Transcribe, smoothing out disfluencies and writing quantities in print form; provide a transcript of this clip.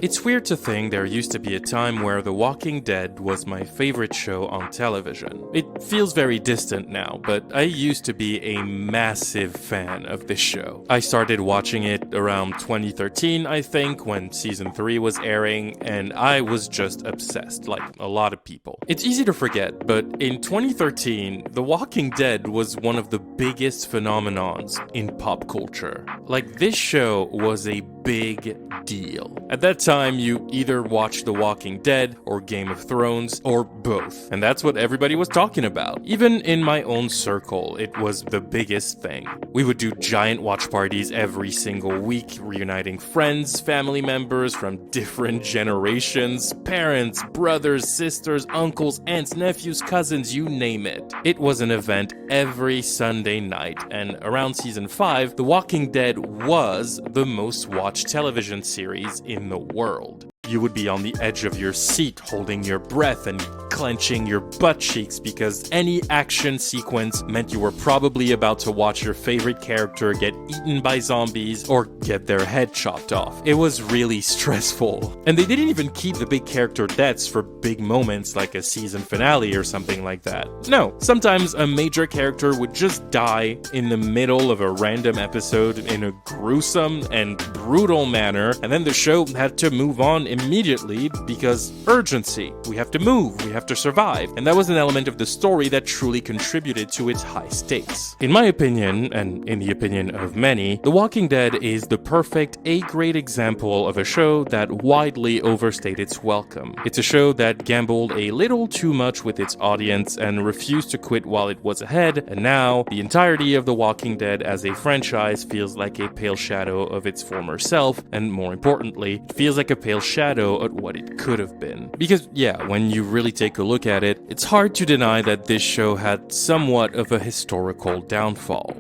It's weird to think there used to be a time where The Walking Dead was my favorite show on television. It feels very distant now, but I used to be a massive fan of this show. I started watching it around 2013, I think, when season 3 was airing, and I was just obsessed, like a lot of people. It's easy to forget, but in 2013, The Walking Dead was one of the biggest phenomenons in pop culture. Like, this show was a big deal. At that time, you either watched The Walking Dead or Game of Thrones or both, and that's what everybody was talking about. Even in my own circle, it was the biggest thing. We would do giant watch parties every single week, reuniting friends, family members from different generations, parents, brothers, sisters, uncles, aunts, nephews, cousins, you name it. It was an event every Sunday night, and around season 5, The Walking Dead was the most watched television series in the world. You would be on the edge of your seat, holding your breath and clenching your butt cheeks because any action sequence meant you were probably about to watch your favorite character get eaten by zombies or get their head chopped off. It was really stressful. And they didn't even keep the big character deaths for big moments like a season finale or something like that. No, sometimes a major character would just die in the middle of a random episode in a gruesome and brutal manner, and then the show had to move on immediately because urgency. We have to move, we have to survive, and that was an element of the story that truly contributed to its high stakes. In my opinion, and in the opinion of many, The Walking Dead is the perfect A-grade example of a show that widely overstayed its welcome. It's a show that gambled a little too much with its audience and refused to quit while it was ahead, and now the entirety of The Walking Dead as a franchise feels like a pale shadow of its former self, and more importantly, it feels like a pale shadow at what it could have been. Because yeah, when you really take a look at it, it's hard to deny that this show had somewhat of a historical downfall.